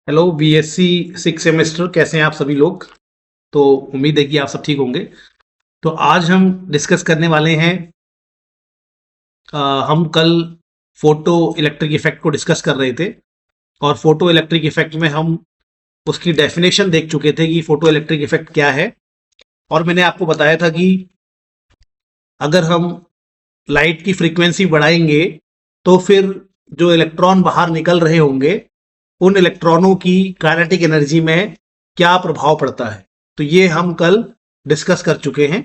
Hello BSc 6 semester, कैसे हैं आप सभी लोग। तो उम्मीद है कि आप सब ठीक होंगे। तो आज हम डिस्कस करने वाले हैं, हम कल फोटो इलेक्ट्रिक इफेक्ट को डिस्कस कर रहे थे और फोटो इलेक्ट्रिक इफेक्ट में हम उसकी डेफिनेशन देख चुके थे कि फोटो इलेक्ट्रिक इफेक्ट क्या है। और मैंने आपको बताया था कि अगर हम लाइट की फ्रीक्वेंसी बढ़ाएंगे तो फिर जो इलेक्ट्रॉन बाहर निकल रहे होंगे उन इलेक्ट्रॉनों की काइनेटिक एनर्जी में क्या प्रभाव पड़ता है। तो ये हम कल डिस्कस कर चुके हैं।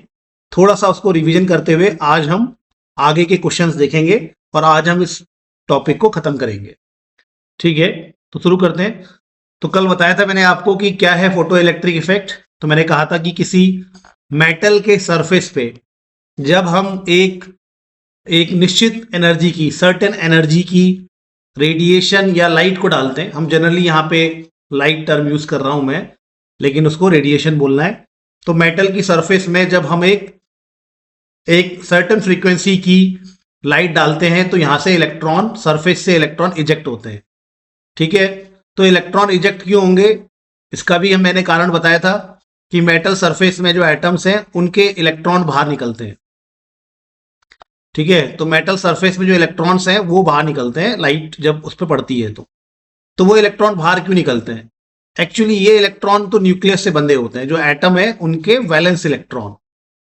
थोड़ा सा उसको रिवीजन करते हुए आज हम आगे के क्वेश्चंस देखेंगे और आज हम इस टॉपिक को खत्म करेंगे। ठीक है, तो शुरू करते हैं। तो कल बताया था मैंने आपको कि क्या है फोटो इलेक्ट्रिक इफेक्ट। तो मैंने कहा था कि किसी मेटल के सरफेस पे जब हम एक एक निश्चित एनर्जी की, सर्टेन एनर्जी की रेडिएशन या लाइट को डालते हैं, हम जनरली यहाँ पे लाइट टर्म यूज कर रहा हूं मैं, लेकिन उसको रेडिएशन बोलना है। तो मेटल की सरफेस में जब हम एक एक सर्टेन फ्रीक्वेंसी की लाइट डालते हैं तो यहां से इलेक्ट्रॉन, सरफेस से इलेक्ट्रॉन इजेक्ट होते हैं। ठीक है, तो इलेक्ट्रॉन इजेक्ट क्यों होंगे, इसका भी मैंने कारण बताया था कि मेटल सरफेस में जो एटम्स हैं उनके इलेक्ट्रॉन बाहर निकलते हैं। ठीक है, तो मेटल सरफेस में जो इलेक्ट्रॉन्स हैं वो बाहर निकलते हैं लाइट जब उस पर पड़ती है। तो वो इलेक्ट्रॉन बाहर क्यों निकलते हैं? एक्चुअली ये इलेक्ट्रॉन तो न्यूक्लियस से बंधे होते हैं। जो एटम है उनके वैलेंस इलेक्ट्रॉन,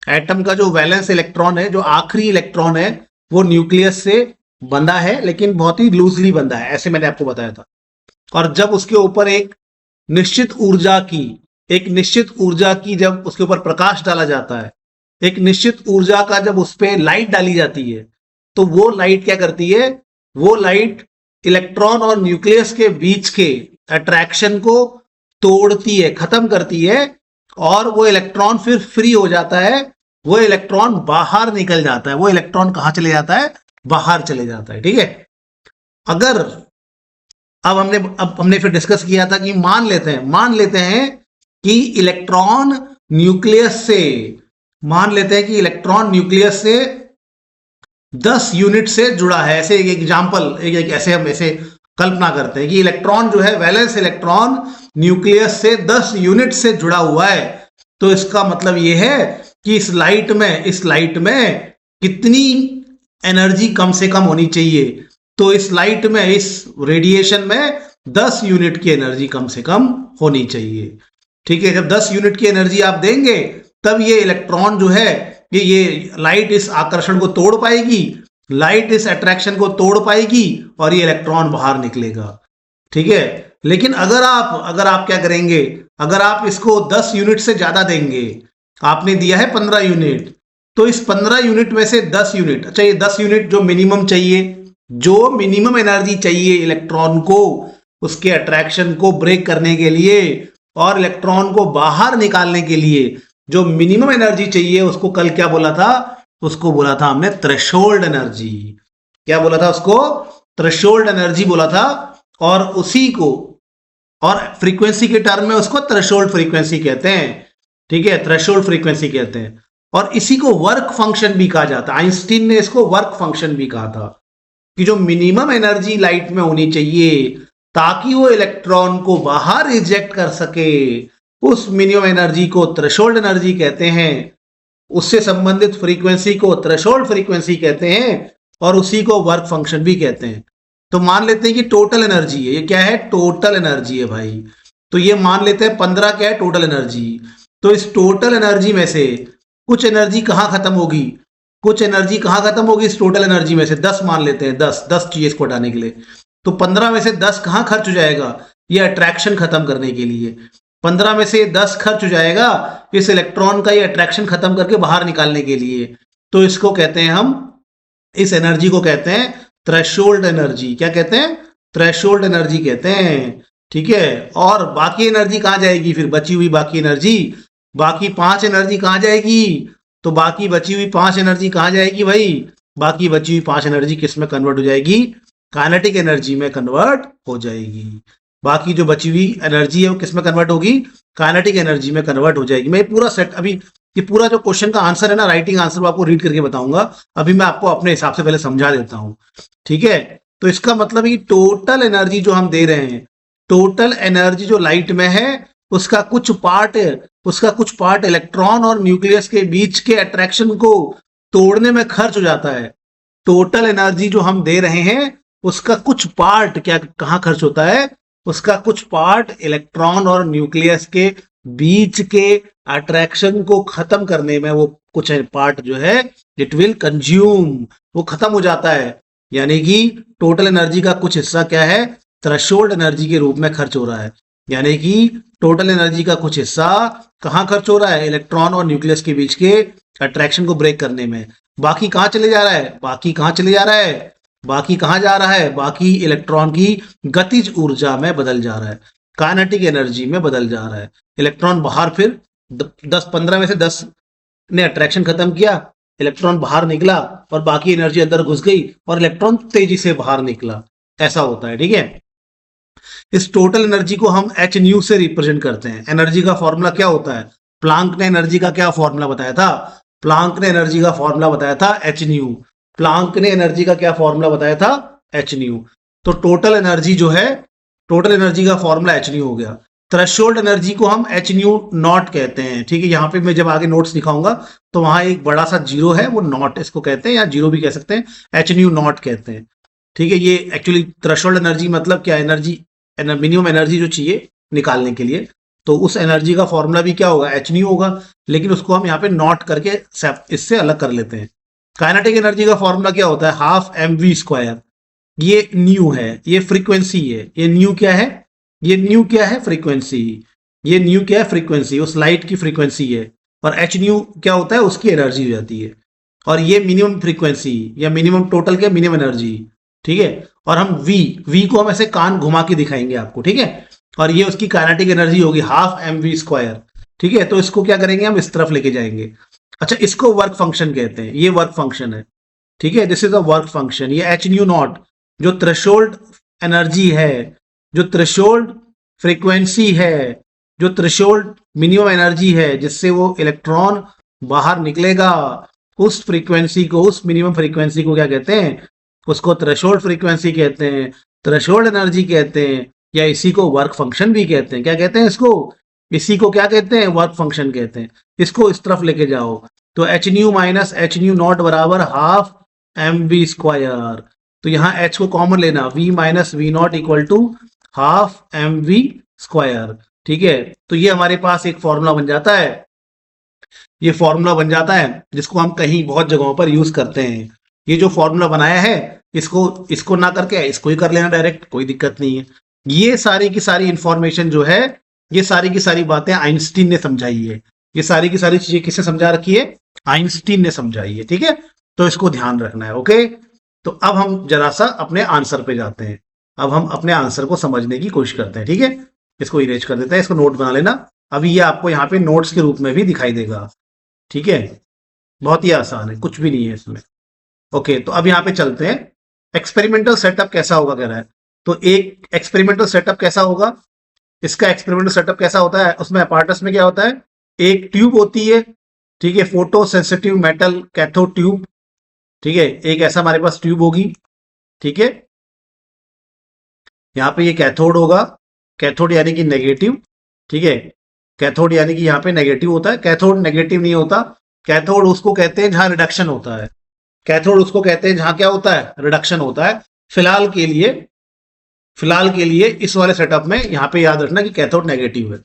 एटम का जो वैलेंस इलेक्ट्रॉन है, जो आखिरी इलेक्ट्रॉन है, वो न्यूक्लियस से बंधा है, लेकिन बहुत ही लूजली बंधा है, ऐसे मैंने आपको बताया था। और जब उसके ऊपर एक निश्चित ऊर्जा की जब उसके ऊपर प्रकाश डाला जाता है, एक निश्चित ऊर्जा का जब उस पर लाइट डाली जाती है, तो वो लाइट क्या करती है? वो लाइट इलेक्ट्रॉन और न्यूक्लियस के बीच के अट्रैक्शन को तोड़ती है, खत्म करती है, और वो इलेक्ट्रॉन फिर फ्री हो जाता है। वो इलेक्ट्रॉन बाहर निकल जाता है। वो इलेक्ट्रॉन कहां चले जाता है? बाहर चले जाता है। ठीक है, अगर अब हमने फिर डिस्कस किया था कि मान लेते हैं कि इलेक्ट्रॉन न्यूक्लियस से मान लेते हैं कि इलेक्ट्रॉन न्यूक्लियस से 10 यूनिट से जुड़ा है। ऐसे एक एग्जाम्पल, ऐसे हम ऐसे कल्पना करते हैं कि इलेक्ट्रॉन जो है, वैलेंस इलेक्ट्रॉन न्यूक्लियस से 10 यूनिट से जुड़ा हुआ है। तो इसका मतलब यह है कि इस लाइट में कितनी एनर्जी कम से कम होनी चाहिए? तो इस लाइट में, इस रेडिएशन में 10 यूनिट की एनर्जी कम से कम होनी चाहिए। ठीक है, जब 10 यूनिट की एनर्जी आप देंगे तब ये इलेक्ट्रॉन जो है, ये लाइट इस आकर्षण को तोड़ पाएगी, लाइट इस अट्रैक्शन को तोड़ पाएगी और ये इलेक्ट्रॉन बाहर निकलेगा। ठीक है, लेकिन अगर आप क्या करेंगे? अगर आप इसको 10 यूनिट से ज्यादा देंगे, आपने दिया है 15 यूनिट, तो इस 15 यूनिट में से 10 यूनिट, अच्छा ये 10 यूनिट जो मिनिमम एनर्जी चाहिए इलेक्ट्रॉन को उसके अट्रैक्शन को ब्रेक करने के लिए और इलेक्ट्रॉन को बाहर निकालने के लिए, जो मिनिमम एनर्जी चाहिए, उसको कल क्या बोला था? उसको बोला था हमने थ्रेशोल्ड एनर्जी। क्या बोला था उसको? थ्रेशोल्ड एनर्जी बोला था। और उसी को, और फ्रीक्वेंसी के टर्म में उसको थ्रेशोल्ड फ्रीक्वेंसी कहते हैं। ठीक है, थ्रेशोल्ड फ्रीक्वेंसी कहते हैं। और इसी को वर्क फंक्शन भी कहा जाता है। आइंस्टीन ने इसको वर्क फंक्शन भी कहा था कि जो मिनिमम एनर्जी लाइट में होनी चाहिए ताकि वो इलेक्ट्रॉन को बाहर रिजेक्ट कर सके, उस मिनिमम एनर्जी को थ्रेशोल्ड एनर्जी कहते हैं। उससे संबंधित फ्रीक्वेंसी को थ्रेशोल्ड फ्रीक्वेंसी कहते हैं और उसी को वर्क फंक्शन भी कहते हैं। तो मान लेते हैं कि टोटल एनर्जी है। ये क्या है? टोटल एनर्जी है भाई। तो ये मान लेते हैं 15 क्या है? Total energy. तो इस टोटल एनर्जी में से कुछ एनर्जी कहां खत्म होगी? इस टोटल एनर्जी में से 10 मान लेते हैं, 10 चाहिए इसको हटाने के लिए। तो 15 में से 10 कहां खर्च हो जाएगा? ये अट्रैक्शन खत्म करने के लिए 15 में से 10 खर्च हो जाएगा इस इलेक्ट्रॉन का ये अट्रैक्शन खत्म करके बाहर निकालने के लिए। तो इसको कहते हैं हम, इस एनर्जी को कहते हैं थ्रेशोल्ड एनर्जी। क्या कहते हैं? थ्रेशोल्ड एनर्जी कहते हैं। ठीक है, और बाकी एनर्जी कहां जाएगी? फिर बची हुई बाकी एनर्जी, बाकी 5 एनर्जी कहां जाएगी? तो बाकी बची हुई 5 एनर्जी कहां जाएगी भाई? बाकी बची हुई 5 एनर्जी किस में कन्वर्ट हो जाएगी? काइनेटिक एनर्जी में कन्वर्ट हो जाएगी। बाकी जो बची हुई एनर्जी है वो किस में कन्वर्ट होगी? काइनेटिक एनर्जी में कन्वर्ट हो जाएगी। मैं पूरा सेट, अभी ये पूरा जो क्वेश्चन का आंसर है ना, राइटिंग आंसर, वो आपको रीड करके बताऊंगा। अभी मैं आपको अपने हिसाब से पहले समझा देता हूं। ठीक है, तो इसका मतलब है कि टोटल एनर्जी जो हम दे रहे हैं, टोटल एनर्जी जो लाइट में है उसका कुछ पार्ट इलेक्ट्रॉन और न्यूक्लियस के बीच के अट्रैक्शन को तोड़ने में खर्च हो जाता है। टोटल एनर्जी जो हम दे रहे हैं उसका कुछ पार्ट कहाँ खर्च होता है, उसका कुछ पार्ट इलेक्ट्रॉन और न्यूक्लियस के बीच के अट्रैक्शन को खत्म करने में, वो कुछ पार्ट जो है इट विल कंज्यूम, वो खत्म हो जाता है। यानी कि टोटल एनर्जी का कुछ हिस्सा क्या है, थ्रेशोल्ड एनर्जी के रूप में खर्च हो रहा है। यानी कि टोटल एनर्जी का कुछ हिस्सा कहाँ खर्च हो रहा है, इलेक्ट्रॉन और न्यूक्लियस के बीच के अट्रैक्शन को ब्रेक करने में। बाकी कहाँ चले जा रहा है, बाकी कहाँ जा रहा है, बाकी इलेक्ट्रॉन की गतिज ऊर्जा में बदल जा रहा है, काइनेटिक एनर्जी में बदल जा रहा है। इलेक्ट्रॉन बाहर, फिर 10-15 में से 10 ने अट्रैक्शन खत्म किया, इलेक्ट्रॉन बाहर निकला और बाकी एनर्जी अंदर घुस गई और इलेक्ट्रॉन तेजी से बाहर निकला, ऐसा होता है। ठीक है, इस टोटल एनर्जी को हम एच न्यू से रिप्रेजेंट करते हैं। एनर्जी का फॉर्मूला क्या होता है, प्लांक ने एनर्जी का क्या फॉर्मूला बताया था, प्लांक ने एनर्जी का फॉर्मूला बताया था एच न्यू। प्लांक ने एनर्जी का क्या फॉर्मूला बताया था, एच न्यू। तो टोटल एनर्जी जो है, टोटल एनर्जी का फॉर्मूला एच न्यू हो गया। थ्रेशोल्ड एनर्जी को हम एच न्यू नॉट कहते हैं। ठीक है, यहाँ पे मैं जब आगे नोट्स दिखाऊंगा तो वहां एक बड़ा सा जीरो है, वो नॉट इसको कहते हैं, या जीरो भी कह सकते हैं, एच न्यू नॉट कहते हैं। ठीक है, ये एक्चुअली थ्रेशोल्ड एनर्जी मतलब क्या, एनर्जी, मिनिमम एनर्जी जो चाहिए निकालने के लिए, तो उस एनर्जी का फॉर्मूला भी क्या होगा, एच न्यू होगा, लेकिन उसको हम यहाँ पे नॉट करके इससे अलग कर लेते हैं। काइनेटिक एनर्जी का फॉर्मूला क्या होता है, हाफ एम वी स्क्वायर। ये न्यू है, ये फ्रीक्वेंसी है, ये न्यू क्या है, ये न्यू क्या है, फ्रीक्वेंसी। ये न्यू क्या है, फ्रीक्वेंसी, उस लाइट की फ्रीक्वेंसी है। और एच न्यू क्या होता है, उसकी एनर्जी हो जाती है। और ये मिनिमम फ्रीक्वेंसी या मिनिमम टोटल के मिनिमम एनर्जी। ठीक है, और हम वी को हम ऐसे कान घुमा के दिखाएंगे आपको। ठीक है, और ये उसकी काइनेटिक एनर्जी होगी हाफ एम वी स्क्वायर। ठीक है, तो इसको क्या करेंगे, हम इस तरफ लेके जाएंगे। अच्छा, इसको वर्क फंक्शन कहते हैं, ये वर्क फंक्शन है। ठीक है, this is a work function. ये एच न्यू नॉट जो थ्रेशोल्ड एनर्जी है, जो थ्रेशोल्ड फ्रीक्वेंसी है, जो थ्रेशोल्ड मिनिमम एनर्जी है जिससे वो इलेक्ट्रॉन बाहर निकलेगा, उस फ्रीक्वेंसी को, उस मिनिमम फ्रीक्वेंसी को क्या कहते हैं, उसको थ्रेशोल्ड फ्रीक्वेंसी कहते हैं, थ्रेशोल्ड एनर्जी कहते हैं, या इसी को वर्क फंक्शन भी कहते हैं। क्या कहते हैं इसको, इसी को क्या कहते हैं, वर्क फंक्शन कहते हैं। इसको इस तरफ लेके जाओ तो H nu minus H nu not बराबर हाफ एम वी स्क्वायर। तो यहां एच को कॉमन लेना, V minus V not equal to half M V square. ठीक है, तो ये हमारे पास एक फॉर्मूला बन जाता है, ये फॉर्मूला बन जाता है जिसको हम कहीं बहुत जगहों पर यूज करते हैं। ये जो फॉर्मूला बनाया है, इसको ना करके इसको ही कर लेना डायरेक्ट, कोई दिक्कत नहीं है। ये सारी की सारी इंफॉर्मेशन जो है, ये सारी की सारी बातें आइंस्टीन ने समझाई है। ये सारी की सारी चीजें किसने समझा रखी है, आइंस्टीन ने समझाई है। ठीक है, तो इसको ध्यान रखना है। ओके, तो अब हम जरा सा अपने आंसर पे जाते हैं। अब हम अपने आंसर को समझने की कोशिश करते हैं। ठीक है, इसको इरेज कर देते हैं, इसको नोट बना लेना। अभी ये आपको यहाँ पे नोट्स के रूप में भी दिखाई देगा। ठीक है, बहुत ही आसान है, कुछ भी नहीं है इसमें। ओके, तो अब यहाँ पे चलते हैं। एक्सपेरिमेंटल सेटअप कैसा होगा कह रहा है, तो एक एक्सपेरिमेंटल सेटअप कैसा होगा, इसका एक्सपेरिमेंटल सेटअप कैसा होता है, उसमें अपार्टस में क्या होता है, एक ट्यूब होती है। ठीक है, photo sensitive metal cathode tube. ठीक है, एक ऐसा हमारे पास ट्यूब होगी। ठीक है, यहाँ पे ये कैथोड होगा, कैथोड यानी कि नेगेटिव। ठीक है, कैथोड यानी कि यहाँ पे नेगेटिव होता है, कैथोड नेगेटिव नहीं होता। कैथोड उसको कहते हैं जहां रिडक्शन होता है, कैथोड उसको कहते हैं जहां क्या होता है, रिडक्शन होता है। फिलहाल के लिए इस वाले सेटअप में यहाँ पे याद रखना कि कैथोड नेगेटिव है।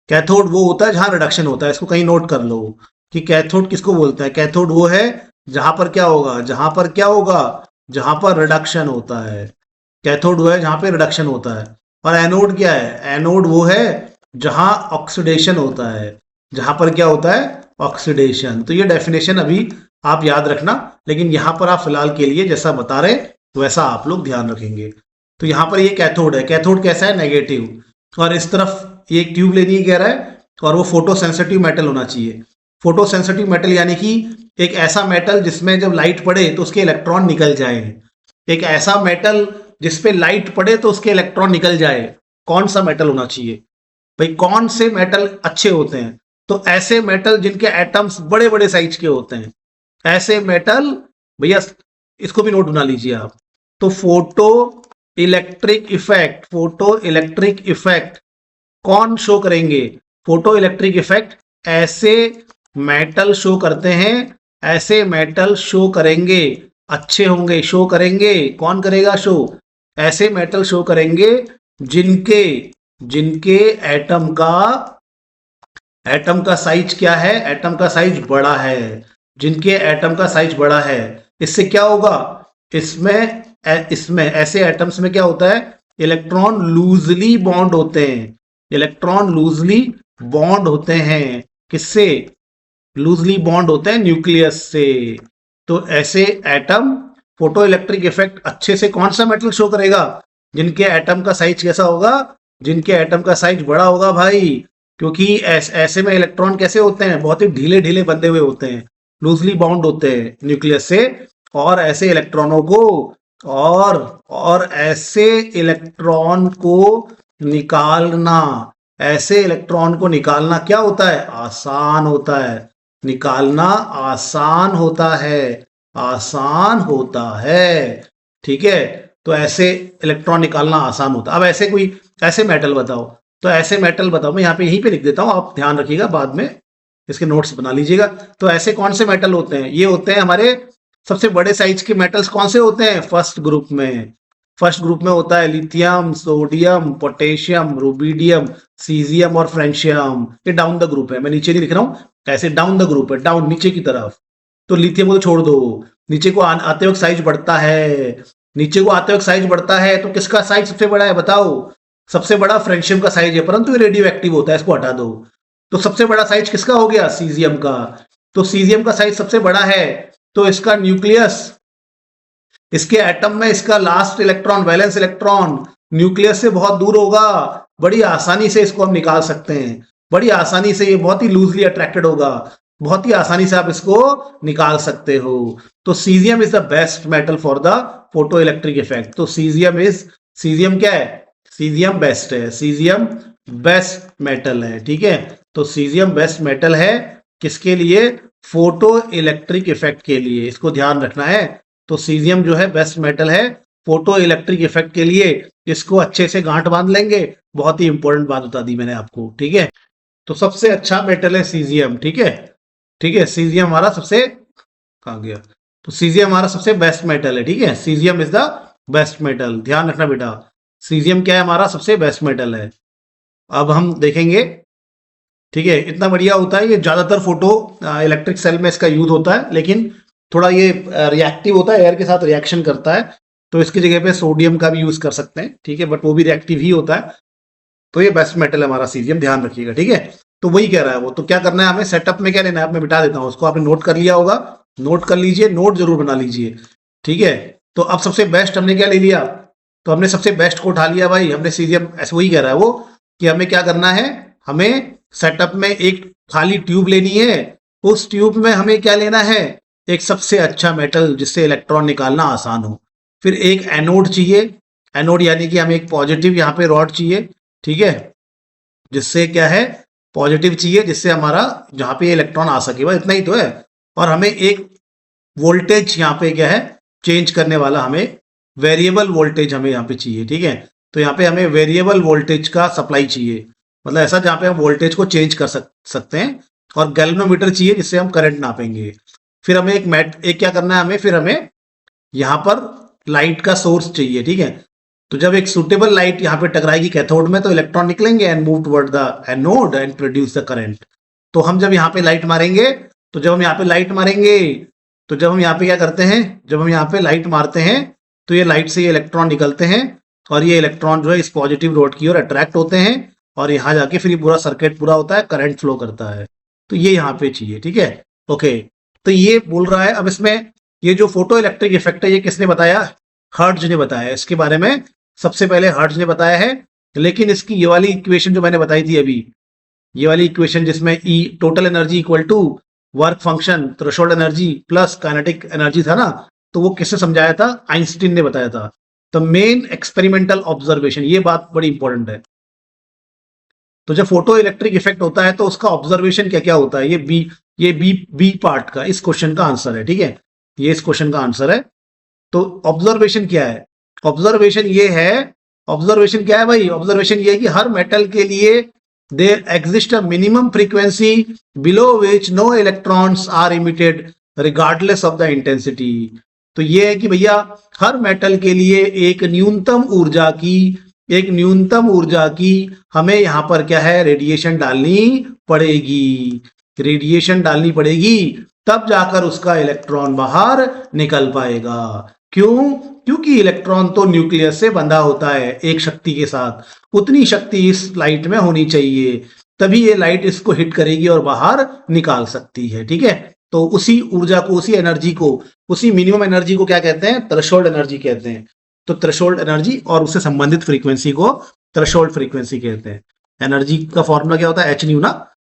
कैथोड वो होता है जहां रिडक्शन होता है, इसको कहीं नोट कर लो कि कैथोड किसको बोलते हैं। कैथोड वो है जहां पर क्या होगा, जहां पर रिडक्शन होता है। कैथोड वो है जहां पे रिडक्शन होता है। और एनोड क्या है, एनोड वो है जहां ऑक्सीडेशन होता है, जहां पर क्या होता है, ऑक्सीडेशन। तो ये डेफिनेशन अभी आप याद रखना, लेकिन यहां पर आप फिलहाल के लिए जैसा बता रहे वैसा आप लोग ध्यान रखेंगे। तो यहां पर ये कैथोड है, कैथोड कैसा है, नेगेटिव। और इस तरफ ये एक ट्यूब लेनी कह रहा है, और वो फोटो सेंसिटिव मेटल होना चाहिए। फोटो सेंसिटिव मेटल यानी कि एक ऐसा मेटल जिसमें जब लाइट पड़े तो उसके इलेक्ट्रॉन निकल जाए। एक ऐसा मेटल जिसपे लाइट पड़े तो उसके इलेक्ट्रॉन निकल जाए। कौन सा मेटल होना चाहिए भाई, कौन से मेटल अच्छे होते हैं, तो ऐसे मेटल जिनके एटम्स बड़े बड़े साइज के होते हैं, ऐसे मेटल। भैया इसको भी नोट बना लीजिए आप। तो photo electric effect, photo electric effect कौन शो करेंगे? फोटो इलेक्ट्रिक इफेक्ट ऐसे मेटल शो करते हैं, ऐसे मेटल शो करेंगे, अच्छे होंगे, शो करेंगे। कौन करेगा शो? ऐसे मेटल शो करेंगे जिनके जिनके एटम का साइज क्या है? एटम का साइज बड़ा है। जिनके एटम का साइज बड़ा है, इससे क्या होगा? इसमें इसमें ऐसे एटम्स में क्या होता है? इलेक्ट्रॉन लूजली बॉन्ड होते हैं। इलेक्ट्रॉन लूजली बॉन्ड होते हैं। किससे लूजली बॉन्ड होते हैं? न्यूक्लियस से। तो ऐसे एटम फोटो इलेक्ट्रिक इफेक्ट अच्छे से कौन सा मेटल शो करेगा? जिनके एटम का साइज कैसा होगा? जिनके एटम का साइज बड़ा होगा भाई। क्योंकि ऐसे में इलेक्ट्रॉन कैसे होते हैं? बहुत ही ढीले ढीले बंधे हुए होते हैं, लूजली बाउंड होते हैं न्यूक्लियस से। और ऐसे इलेक्ट्रॉनों को और ऐसे इलेक्ट्रॉन को निकालना, ऐसे इलेक्ट्रॉन को निकालना क्या होता है? आसान होता है। निकालना आसान होता है, आसान होता है। ठीक है, तो ऐसे इलेक्ट्रॉन निकालना आसान होता है। अब ऐसे मेटल बताओ, तो ऐसे मेटल बताओ, मैं यहाँ पे यहीं पे लिख देता हूँ, आप ध्यान रखिएगा, बाद में इसके नोट्स बना लीजिएगा। तो ऐसे कौन से मेटल होते हैं? ये होते हैं हमारे सबसे बड़े साइज के मेटल्स। कौन से होते हैं? फर्स्ट ग्रुप में होता है lithium, sodium, potassium, rubidium, caesium और फ्रेंशियम। ये डाउन द ग्रुप है, मैं नीचे नहीं लिख रहा हूँ, ऐसे डाउन द ग्रुप है, डाउन नीचे की तरफ। तो लिथियम को तो छोड़ दो, नीचे को आते वक्त साइज बढ़ता है। नीचे को आते वक्त साइज बढ़ता है, तो किसका साइज सबसे बड़ा है बताओ? सबसे बड़ा फ्रेंशियम का साइज है, परंतु ये रेडियो एक्टिव होता है, इसको हटा दो। तो सबसे बड़ा साइज किसका हो गया? सीजियम का। तो सीजियम का साइज सबसे बड़ा है, तो इसका न्यूक्लियस, इसके एटम में इसका last electron, valence electron nucleus से बहुत दूर होगा। बड़ी आसानी से इसको हम निकाल सकते हैं, बड़ी आसानी से। ये बहुत ही लूजली अट्रैक्टेड होगा, बहुत ही आसानी से आप इसको निकाल सकते हो। तो caesium is the best metal for the photo electric effect. तो सीजियम क्या है? सीजियम बेस्ट है, सीजियम बेस्ट मेटल है। ठीक है, तो सीजियम बेस्ट मेटल है किसके लिए? फोटो इलेक्ट्रिक इफेक्ट के लिए, इसको ध्यान रखना है। तो सीजियम जो है बेस्ट मेटल है फोटो इलेक्ट्रिक इफेक्ट के लिए। इसको अच्छे से गांठ बांध लेंगे, बहुत ही इंपॉर्टेंट बात बता दी मैंने आपको। ठीक है, तो सबसे अच्छा मेटल है सीजियम। ठीक है, ठीक है, सीजियम हमारा सबसे, कहाँ गया? तो सीजियम हमारा सबसे बेस्ट मेटल है। ठीक है, caesium is the best metal, ध्यान रखना बेटा। सीजियम क्या है? हमारा सबसे बेस्ट मेटल है। अब हम देखेंगे, ठीक है, इतना बढ़िया होता है ये। ज्यादातर फोटो इलेक्ट्रिक सेल में इसका यूज होता है, लेकिन थोड़ा ये रिएक्टिव होता है, एयर के साथ रिएक्शन करता है, तो इसकी जगह पे सोडियम का भी यूज कर सकते हैं। ठीक है, बट वो भी रिएक्टिव ही होता है। तो ये बेस्ट मेटल है हमारा सीजियम, ध्यान रखिएगा। ठीक है, तो वही कह रहा है वो। तो क्या करना है हमें? सेटअप में क्या लेना है? मैं बिठा देता हूँ उसको, आपने नोट कर लिया होगा, नोट कर लीजिए, नोट जरूर बना लीजिए। ठीक है, तो अब सबसे बेस्ट हमने क्या ले लिया? तो हमने सबसे बेस्ट को उठा लिया भाई, हमने सीजियम। ऐसे वही कह रहा है वो कि हमें क्या करना है? हमें सेटअप में एक खाली ट्यूब लेनी है। उस ट्यूब में हमें क्या लेना है? एक सबसे अच्छा मेटल जिससे इलेक्ट्रॉन निकालना आसान हो। फिर एक एनोड चाहिए, एनोड यानी कि हमें एक पॉजिटिव यहाँ पे रॉड चाहिए। ठीक है, जिससे क्या है? पॉजिटिव चाहिए, जिससे हमारा जहां पे इलेक्ट्रॉन आ सके, बस इतना ही तो है। और हमें एक वोल्टेज यहाँ पे क्या है? चेंज करने वाला, हमें वेरिएबल वोल्टेज हमें यहाँ पे चाहिए। ठीक है, तो यहाँ पे हमें वेरिएबल वोल्टेज का सप्लाई चाहिए, मतलब ऐसा जहाँ पे हम वोल्टेज को चेंज कर सकते हैं। और गैल्वेनोमीटर चाहिए जिससे हम करंट नापेंगे। फिर हमें एक क्या करना है? हमें फिर हमें यहाँ पर लाइट का सोर्स चाहिए। ठीक है, तो जब एक सुटेबल लाइट यहाँ पे टकराएगी कैथोड में, तो इलेक्ट्रॉन निकलेंगे and move toward the anode and produce the current. तो हम जब यहाँ पे लाइट मारेंगे, तो जब हम यहाँ पे लाइट मारेंगे, तो जब हम यहाँ पे क्या करते हैं? जब हम यहाँ पे लाइट मारते हैं, तो ये लाइट से ये इलेक्ट्रॉन निकलते हैं, और ये इलेक्ट्रॉन जो है इस पॉजिटिव रोड की ओर अट्रैक्ट होते हैं, और यहाँ जाके फिर ये पूरा सर्किट पूरा होता है, करंट फ्लो करता है। तो ये यहाँ पे चाहिए। ठीक है, ओके, तो ये बोल रहा है। अब इसमें ये जो फोटो इलेक्ट्रिक इफेक्ट है, ये किसने बताया? हर्ट्ज ने बताया। इसके बारे में सबसे पहले हर्ट्ज ने बताया है। लेकिन इसकी ये वाली इक्वेशन जो मैंने बताई थी अभी, ये वाली इक्वेशन जिसमें E total energy equal to work function threshold energy plus kinetic energy था ना, तो वो किसने समझाया था? आइंस्टीन ने बताया था। तो मेन एक्सपेरिमेंटल ऑब्जर्वेशन, ये बात बड़ी इंपॉर्टेंट है। तो जब फोटो इलेक्ट्रिक इफेक्ट होता है, तो उसका ऑब्जर्वेशन क्या क्या होता है? ये बी पार्ट का इस क्वेश्चन का आंसर है। ठीक है, ये इस क्वेश्चन का आंसर है। तो ऑब्जर्वेशन क्या है? ऑब्जर्वेशन ये है, ऑब्जर्वेशन क्या है भाई, ऑब्जर्वेशन ये है कि हर मेटल के लिए there exist a minimum frequency below which no electrons are emitted regardless of the intensity. तो ये है कि भैया हर मेटल के लिए एक न्यूनतम ऊर्जा की हमें यहां पर क्या है, रेडिएशन डालनी पड़ेगी, रेडिएशन डालनी पड़ेगी, तब जाकर उसका इलेक्ट्रॉन बाहर निकल पाएगा। क्यों? क्योंकि इलेक्ट्रॉन तो न्यूक्लियस से बंधा होता है एक शक्ति के साथ, उतनी शक्ति इस लाइट में होनी चाहिए, तभी ये लाइट इसको हिट करेगी और बाहर निकाल सकती है। ठीक है, तो उसी ऊर्जा को, उसी एनर्जी को, उसी मिनिमम एनर्जी को क्या कहते हैं, थ्रेशोल्ड एनर्जी कहते हैं। तो थ्रेशोल्ड एनर्जी और उससे संबंधित फ्रीक्वेंसी को थ्रेशोल्ड फ्रीक्वेंसी कहते हैं। एनर्जी का फॉर्मूला क्या होता है, एच न्यू ना।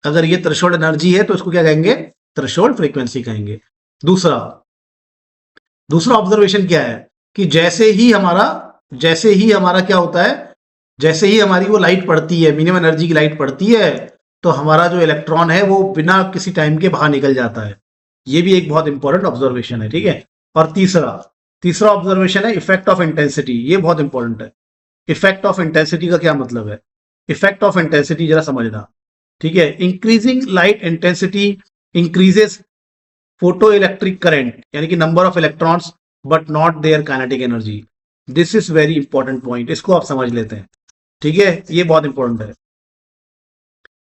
अगर ये थ्रेशोल्ड एनर्जी है तो इसको क्या कहेंगे, थ्रेशोल्ड फ्रीक्वेंसी कहेंगे। दूसरा ऑब्जर्वेशन क्या है कि जैसे ही हमारा क्या होता है, जैसे ही हमारी वो लाइट पड़ती है, मिनिमम एनर्जी की लाइट पड़ती है, तो हमारा जो इलेक्ट्रॉन है वो बिना किसी टाइम के बाहर निकल जाता है। ये भी एक बहुत इंपॉर्टेंट ऑब्जर्वेशन है। ठीक है, और तीसरा ऑब्जर्वेशन है इफेक्ट ऑफ इंटेंसिटी। ये बहुत इंपॉर्टेंट है। इफेक्ट ऑफ इंटेंसिटी का क्या मतलब है, इफेक्ट ऑफ इंटेंसिटी जरा समझना। ठीक है, increasing light intensity increases photo electric current, यानी कि number of electrons but not their kinetic energy. This is very important point, इसको आप समझ लेते हैं। ठीक है, ये बहुत इंपॉर्टेंट है।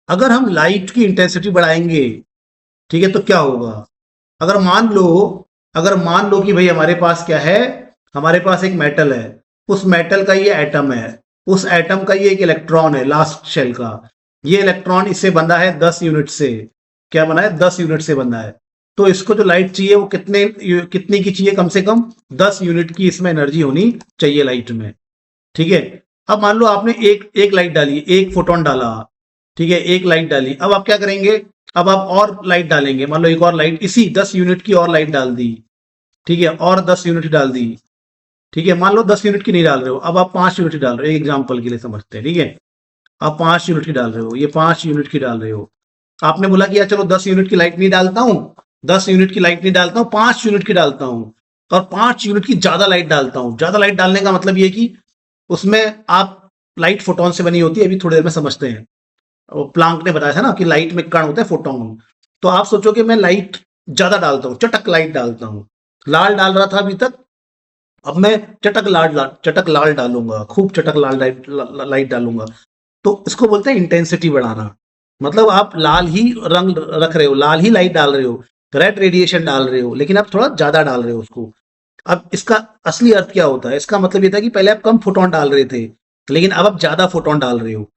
अगर हम लाइट की इंटेंसिटी बढ़ाएंगे, ठीक है, तो क्या होगा, अगर मान लो कि भाई हमारे पास क्या है, हमारे पास एक मेटल है, उस मेटल का ये एटम है, उस एटम का ये एक इलेक्ट्रॉन है लास्ट शेल का, ये इलेक्ट्रॉन इससे बंधा है 10 यूनिट से। क्या बना है, 10 यूनिट से बंधा है। तो इसको जो लाइट चाहिए वो कितने की चाहिए, कम से कम 10 यूनिट की इसमें एनर्जी होनी चाहिए लाइट में। ठीक है, अब मान लो आपने एक लाइट डाली, एक फोटोन डाला, ठीक है, एक लाइट डाली। अब आप क्या करेंगे, अब आप और लाइट डालेंगे, मान लो एक और लाइट, इसी 10 यूनिट की और लाइट डाल दी। ठीक है, और 10 यूनिट डाल दी। ठीक है, मान लो 10 यूनिट की नहीं डाल रहे हो, अब आप 5 यूनिट डाल रहे हो, एक एग्जाम्पल के लिए समझते हैं। ठीक है, आप 5 यूनिट की डाल रहे हो, ये 5 यूनिट की डाल रहे हो। आपने बोला कि यार चलो 10 यूनिट की लाइट नहीं डालता हूं, 10 यूनिट की लाइट नहीं डालता हूं, 5 यूनिट की डालता हूं, और 5 यूनिट की ज्यादा लाइट डालता हूं। ज्यादा लाइट डालने का मतलब ये कि उसमें आप लाइट फोटोन से बनी होती है, अभी थोड़ी देर में समझते हैं। प्लांक ने बताया था ना कि लाइट में कण होते हैं फोटोन। तो आप सोचो कि मैं लाइट ज्यादा डालता हूं, चटक लाइट डालता हूं, लाल डाल रहा था अभी तक, अब मैं चटक लाल डालूंगा, खूब चटक लाल लाइट डालूंगा। तो इसको बोलते हैं इंटेंसिटी बढ़ाना। मतलब आप लाल ही रंग रख रहे हो, लाल ही लाइट डाल रहे हो, रेड रेडिएशन डाल रहे हो, लेकिन आप थोड़ा ज्यादा डाल रहे हो उसको। अब इसका असली अर्थ क्या होता है, इसका मतलब ये था कि पहले आप कम फोटोन डाल रहे थे, लेकिन अब आप ज्यादा फोटोन डाल रहे हो।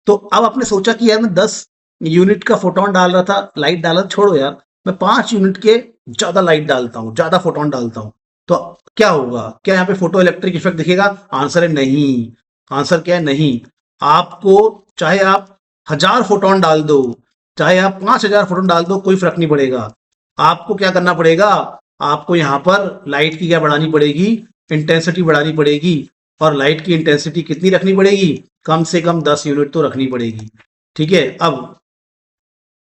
तो अब आपने सोचा कि यार मैं 10 यूनिट का फोटोन डाल रहा था, लाइट डाला, छोड़ो यार, मैं 5 यूनिट के ज्यादा लाइट डालता हूं, ज्यादा फोटोन डालता हूं, तो क्या होगा, क्या यहाँ पे फोटो इलेक्ट्रिक इफेक्ट दिखेगा? आंसर है नहीं। आंसर क्या है? नहीं। आपको चाहे आप 1000 फोटोन डाल दो, चाहे आप 5000 फोटोन डाल दो, कोई फर्क नहीं पड़ेगा। आपको क्या करना पड़ेगा, आपको यहाँ पर लाइट की क्या बढ़ानी पड़ेगी, इंटेंसिटी बढ़ानी पड़ेगी। और लाइट की इंटेंसिटी कितनी रखनी पड़ेगी? कम से कम 10 यूनिट तो रखनी पड़ेगी। ठीक है, अब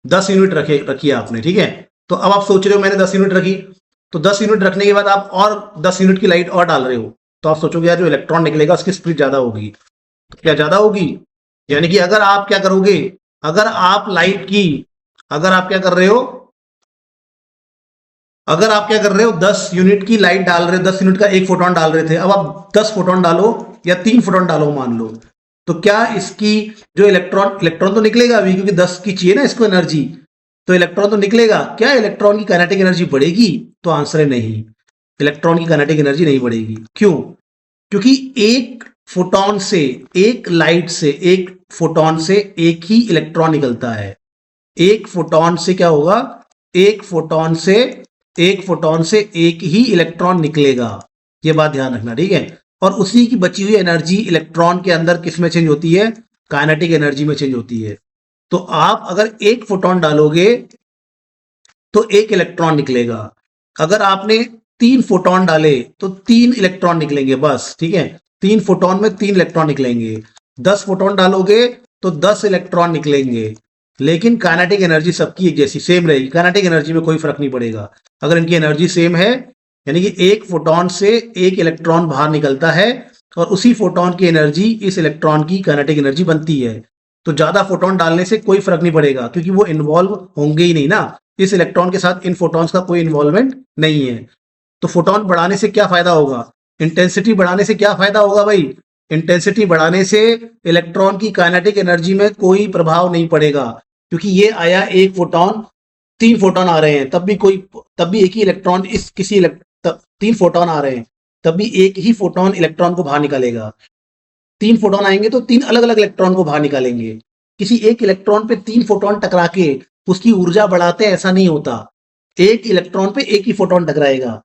10 यूनिट रखिए आपने। ठीक है, तो अब आप सोच रहे हो मैंने 10 यूनिट रखी, तो 10 यूनिट रखने के बाद आप और 10 यूनिट की लाइट और डाल रहे हो, तो आप सोचोगे यार जो इलेक्ट्रॉन निकलेगा उसकी स्पीड ज्यादा होगी। तो क्या ज्यादा होगी? यानी कि अगर आप क्या करोगे, अगर आप लाइट की, अगर आप क्या कर रहे हो, अगर आप क्या कर रहे हो 10 यूनिट की लाइट डाल रहे हो, 10 यूनिट का एक फोटोन डाल रहे थे, अब आप 10 फोटोन डालो या 3 फोटोन डालो मान लो, तो क्या इसकी जो इलेक्ट्रॉन तो निकलेगा अभी, क्योंकि 10 की चाहिए ना इसको एनर्जी, तो इलेक्ट्रॉन तो निकलेगा। क्या इलेक्ट्रॉन की काइनेटिक एनर्जी बढ़ेगी? तो आंसर है नहीं, इलेक्ट्रॉन की काइनेटिक एनर्जी नहीं बढ़ेगी। क्यों? क्योंकि एक फोटोन से, एक लाइट से, एक फोटोन से एक ही इलेक्ट्रॉन निकलता है। एक फोटोन से क्या होगा, एक फोटोन से एक ही इलेक्ट्रॉन निकलेगा। ये बात ध्यान रखना, ठीक है। और उसी की बची हुई एनर्जी इलेक्ट्रॉन के अंदर किस में चेंज होती है? काइनेटिक एनर्जी में चेंज होती है। तो आप अगर एक फोटोन डालोगे तो एक इलेक्ट्रॉन निकलेगा, अगर आपने 3 फोटोन डाले तो 3 इलेक्ट्रॉन निकलेंगे बस। ठीक है, 3 फोटोन में 3 इलेक्ट्रॉन निकलेंगे। 10 फोटोन डालोगे तो 10 इलेक्ट्रॉन निकलेंगे, लेकिन काइनेटिक एनर्जी सबकी एक जैसी सेम रहेगी। काइनेटिक एनर्जी में कोई फर्क नहीं पड़ेगा। अगर इनकी एनर्जी सेम है यानी कि एक फोटोन से एक इलेक्ट्रॉन बाहर निकलता है और उसी फोटोन की एनर्जी इस इलेक्ट्रॉन की काइनेटिक एनर्जी बनती है। तो ज्यादा फोटोन डालने से कोई फर्क नहीं पड़ेगा क्योंकि वो इन्वॉल्व होंगे ही नहीं ना, इस इलेक्ट्रॉन के साथ इन फोटॉन्स का कोई इन्वॉल्वमेंट नहीं है। तो फोटोन बढ़ाने से क्या फायदा होगा, इंटेंसिटी बढ़ाने से क्या फायदा होगा भाई, इंटेंसिटी बढ़ाने से इलेक्ट्रॉन की काइनेटिक एनर्जी में कोई प्रभाव नहीं पड़ेगा क्योंकि ये आया एक फोटोन, तीन फोटोन आ रहे हैं तब भी एक ही इलेक्ट्रॉन इस किसी तीन फोटोन आ रहे हैं तब भी एक ही फोटोन इलेक्ट्रॉन को बाहर निकालेगा। तीन फोटोन आएंगे तो तीन अलग अलग इलेक्ट्रॉन को बाहर निकालेंगे। किसी एक इलेक्ट्रॉन पे तीन फोटोन टकरा के उसकी ऊर्जा बढ़ाते ऐसा नहीं होता। एक इलेक्ट्रॉन पे एक ही फोटोन टकराएगा।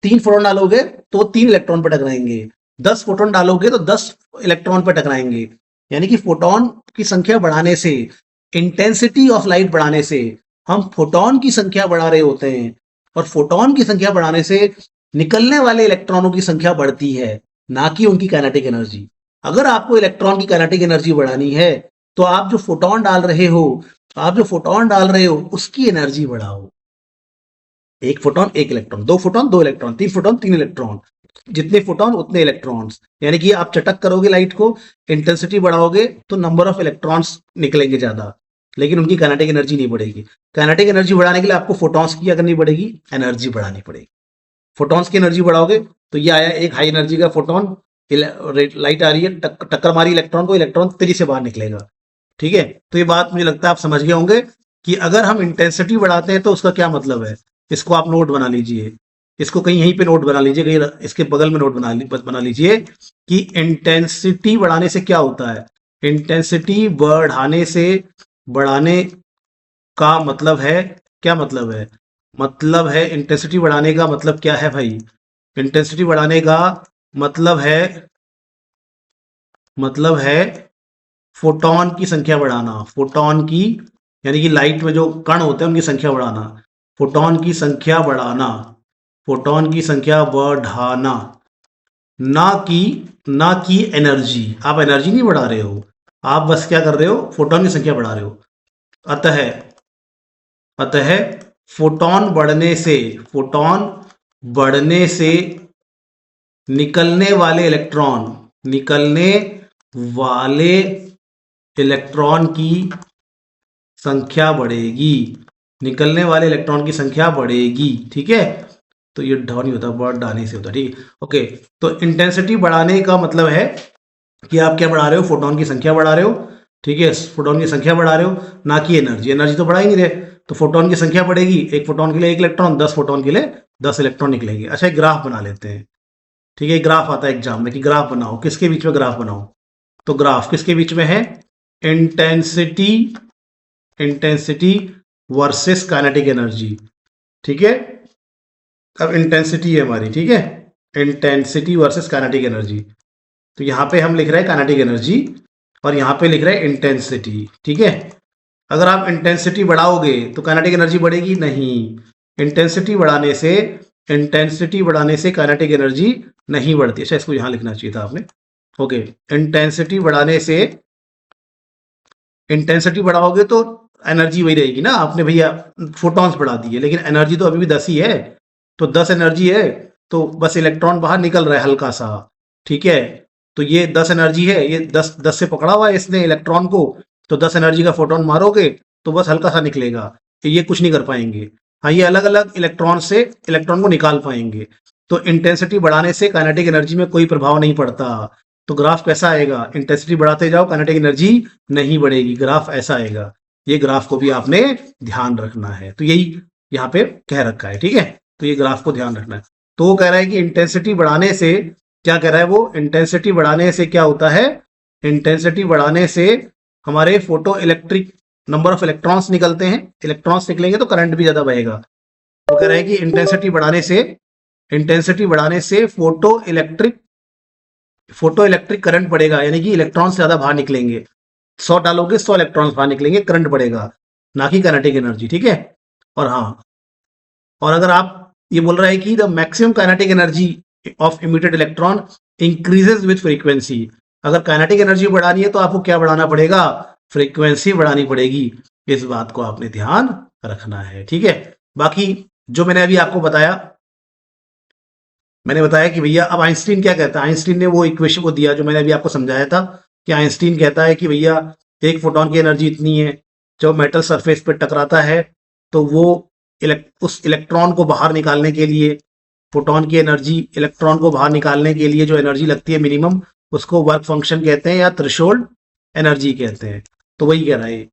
तीन फोटोन डालोगे तो तीन इलेक्ट्रॉन पे टकराएंगे, 10 फोटोन डालोगे तो 10 इलेक्ट्रॉन पे टकराएंगे। यानी कि फोटोन की संख्या बढ़ाने से, इंटेंसिटी ऑफ लाइट बढ़ाने से हम फोटोन की संख्या बढ़ा रहे होते हैं और फोटोन की संख्या बढ़ाने से निकलने वाले इलेक्ट्रॉनों की संख्या बढ़ती है, ना कि उनकी काइनेटिक एनर्जी। अगर आपको इलेक्ट्रॉन की काइनेटिक एनर्जी बढ़ानी है तो आप जो फोटोन डाल रहे हो उसकी एनर्जी बढ़ाओ। एक फोटोन एक इलेक्ट्रॉन, दो फोटोन दो इलेक्ट्रॉन, तीन फोटोन तीन इलेक्ट्रॉन, जितने फोटोन उतने इलेक्ट्रॉन्स। यानी कि आप चटक करोगे लाइट को, इंटेंसिटी बढ़ाओगे तो नंबर ऑफ इलेक्ट्रॉन्स निकलेंगे ज्यादा, लेकिन उनकी काइनेटिक एनर्जी नहीं बढ़ेगी। काइनेटिक एनर्जी बढ़ाने के लिए आपको फोटॉन्स की क्या करनी पड़ेगी, एनर्जी बढ़ानी पड़ेगी। फोटॉन्स की एनर्जी बढ़ाओगे तो ये आया एक हाई एनर्जी का फोटोन, लाइट आ रही है, टक्कर मारी इलेक्ट्रॉन को, इलेक्ट्रॉन तेजी से बाहर निकलेगा। ठीक है, तो ये बात मुझे लगता है आप समझ गए होंगे कि अगर हम इंटेंसिटी बढ़ाते हैं तो उसका क्या मतलब है। इसको आप नोट बना लीजिए, इसको कहीं यहीं पे नोट बना लीजिए, कहीं इसके बगल में नोट बना लीजिए कि इंटेंसिटी बढ़ाने से क्या होता है। इंटेंसिटी बढ़ाने का मतलब है, क्या मतलब है, मतलब है इंटेंसिटी बढ़ाने का मतलब क्या है भाई, इंटेंसिटी बढ़ाने का मतलब है फोटॉन की संख्या बढ़ाना, फोटॉन की, यानी कि लाइट में जो कण होते हैं उनकी संख्या बढ़ाना, फोटॉन की संख्या बढ़ाना, फोटॉन की संख्या बढ़ाना, ना कि एनर्जी। आप एनर्जी नहीं बढ़ा रहे हो, आप बस क्या कर रहे हो, फोटॉन की संख्या बढ़ा रहे हो। अतः फोटॉन बढ़ने से निकलने वाले इलेक्ट्रॉन की संख्या बढ़ेगी, निकलने वाले इलेक्ट्रॉन की संख्या बढ़ेगी। ठीक है, तो ये ढ नहीं होता, बढ़ डालने से होता। ठीक है, ओके। तो इंटेंसिटी बढ़ाने का मतलब है कि आप क्या बढ़ा रहे हो, फोटोन की संख्या बढ़ा रहे हो। ठीक है, फोटोन की संख्या बढ़ा रहे हो, ना कि एनर्जी। एनर्जी तो बढ़ा ही नहीं रहे, तो फोटोन की संख्या बढ़ेगी, एक फोटोन के लिए एक इलेक्ट्रॉन, 10 फोटोन के लिए 10 इलेक्ट्रॉन निकलेंगे। अच्छा, एक ग्राफ बना लेते हैं। ठीक है, ग्राफ आता है एग्जाम में कि ग्राफ बनाओ, किसके बीच में ग्राफ बनाओ, तो ग्राफ किसके बीच में है, इंटेंसिटी वर्सेस काइनेटिक एनर्जी। ठीक है, अब इंटेंसिटी है हमारी, ठीक है, इंटेंसिटी वर्सेस काइनेटिक एनर्जी। तो यहां पे हम लिख रहे हैं काइनेटिक एनर्जी और यहां पे लिख रहे हैं इंटेंसिटी। ठीक है, अगर आप इंटेंसिटी बढ़ाओगे तो काइनेटिक एनर्जी बढ़ेगी नहीं, इंटेंसिटी बढ़ाने से काइनेटिक एनर्जी नहीं बढ़ती। अच्छा, इसको यहां लिखना चाहिए था आपने। ओके, इंटेंसिटी बढ़ाओगे तो एनर्जी वही रहेगी ना, आपने भैया फोटॉन्स बढ़ा दिए लेकिन एनर्जी तो अभी भी 10 ही है, तो 10 एनर्जी है तो बस इलेक्ट्रॉन बाहर निकल रहा है हल्का सा। ठीक है, तो ये 10 एनर्जी है, ये 10 से पकड़ा हुआ है इसने इलेक्ट्रॉन को, तो 10 एनर्जी का फोटोन मारोगे तो बस हल्का सा निकलेगा, ये कुछ नहीं कर पाएंगे। हाँ, ये अलग अलग इलेक्ट्रॉन से इलेक्ट्रॉन को निकाल पाएंगे। तो इंटेंसिटी बढ़ाने से काइनेटिक एनर्जी में कोई प्रभाव नहीं पड़ता। तो ग्राफ कैसा आएगा, इंटेंसिटी बढ़ाते जाओ काइनेटिक एनर्जी नहीं बढ़ेगी, ग्राफ ऐसा आएगा। ये ग्राफ को भी आपने ध्यान रखना है, तो यही यहाँ पे कह रखा है। ठीक है, तो ये ग्राफ को ध्यान रखना है। तो वो कह रहा है कि इंटेंसिटी बढ़ाने से क्या कह रहा है वो, इंटेंसिटी बढ़ाने से क्या होता है, इंटेंसिटी बढ़ाने से हमारे photo electric number of electrons निकलते हैं, इलेक्ट्रॉन्स निकलेंगे तो करंट भी ज्यादा बहेगा। वो कह रहा है कि इंटेंसिटी बढ़ाने से फोटो इलेक्ट्रिक करंट बढ़ेगा, यानी कि इलेक्ट्रॉन्स ज्यादा बाहर निकलेंगे। 100 डालोगे 100 इलेक्ट्रॉन्स बाहर निकलेंगे, करंट बढ़ेगा, ना कि काइनेटिक एनर्जी। ठीक है, और हाँ, और अगर आप ये बोल रहे हैं कि the maximum kinetic energy of emitted electron increases with frequency, अगर काइनेटिक एनर्जी बढ़ानी है तो आपको क्या बढ़ाना पड़ेगा, फ्रीक्वेंसी बढ़ानी पड़ेगी। इस बात को आपने ध्यान रखना है। ठीक है, बाकी जो मैंने अभी आपको बताया मैंने बताया कि भैया अब आइंस्टीन क्या कहता है, आइंस्टीन ने वो इक्वेशन को दिया जो मैंने अभी आपको समझाया था कि आइंस्टीन कहता है कि भैया एक फोटोन की एनर्जी इतनी है, जब मेटल सरफेस पे टकराता है तो वो उस इलेक्ट्रॉन को बाहर निकालने के लिए, फोटोन की एनर्जी इलेक्ट्रॉन को बाहर निकालने के लिए जो एनर्जी लगती है मिनिमम, उसको वर्क फंक्शन कहते हैं या थ्रेशोल्ड एनर्जी कहते हैं। तो वही कह रहा है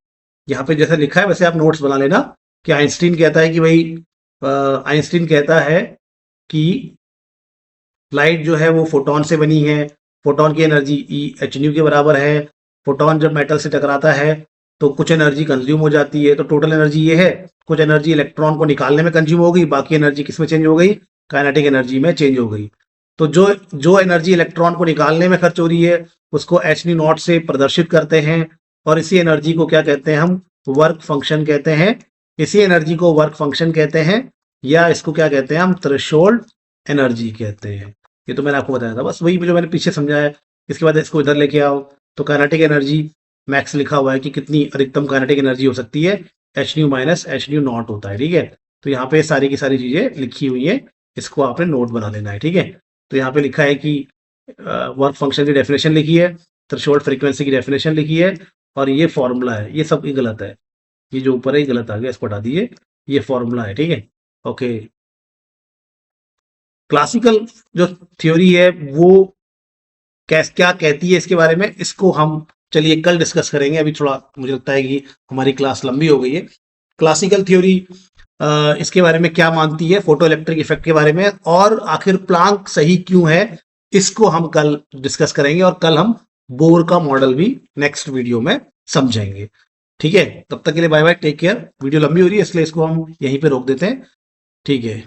यहाँ पे, जैसे लिखा है वैसे आप नोट्स बना लेना कि आइंस्टीन कहता है कि भाई आइंस्टीन कहता है कि लाइट जो है वो फोटोन से बनी है, फोटोन की एनर्जी ई एच न्यू के बराबर है, फोटोन जब मेटल से टकराता है तो कुछ एनर्जी कंज्यूम हो जाती है, तो टोटल एनर्जी ये है, कुछ एनर्जी इलेक्ट्रॉन को निकालने में कंज्यूम हो गई, बाकी एनर्जी किस में चेंज हो गई, काइनेटिक एनर्जी में चेंज हो गई। तो जो जो एनर्जी इलेक्ट्रॉन को निकालने में खर्च हो रही है उसको एच न्यू नॉट से प्रदर्शित करते हैं, और इसी एनर्जी को क्या कहते हैं, हम वर्क फंक्शन कहते हैं। इसी एनर्जी को वर्क फंक्शन कहते हैं, या इसको क्या कहते हैं, हम थ्रेशोल्ड एनर्जी कहते हैं। ये तो मैंने आपको बताया था, बस वही जो मैंने पीछे समझाया। इसके बाद इसको इधर लेके आओ तो काइनेटिक एनर्जी मैक्स लिखा हुआ है कि कितनी अधिकतम काइनेटिक एनर्जी हो सकती है, H nu minus H nu not होता है, ठीक है। तो यहाँ पे सारी की सारी चीजें लिखी हुई है, इसको आपने नोट बना लेना है, ठीक है। तो यहाँ पे लिखा है कि वर्क फंक्शन की डेफिनेशन लिखी है, थ्रेशोल्ड फ्रीक्वेंसी की डेफिनेशन लिखी है, और ये फॉर्मूला है, ये सब ही गलत है, ये जो ऊपर है ये गलत आ गया, इसको हटा दीजिए, ये फॉर्मूला है, ठीक है। ओके, क्लासिकल जो थ्योरी है वो क्या कहती है इसके बारे में, इसको हम चलिए कल डिस्कस करेंगे। अभी थोड़ा मुझे लगता है कि हमारी क्लास लंबी हो गई है। क्लासिकल थ्योरी इसके बारे में क्या मानती है, फोटो इलेक्ट्रिक इफेक्ट के बारे में, और आखिर प्लांक सही क्यों है, इसको हम कल डिस्कस करेंगे, और कल हम बोर का मॉडल भी नेक्स्ट वीडियो में समझेंगे, ठीक है। तब तक के लिए bye bye, take care. Video लंबी हो रही है इसलिए इसको हम यहीं पे रोक देते हैं, ठीक है।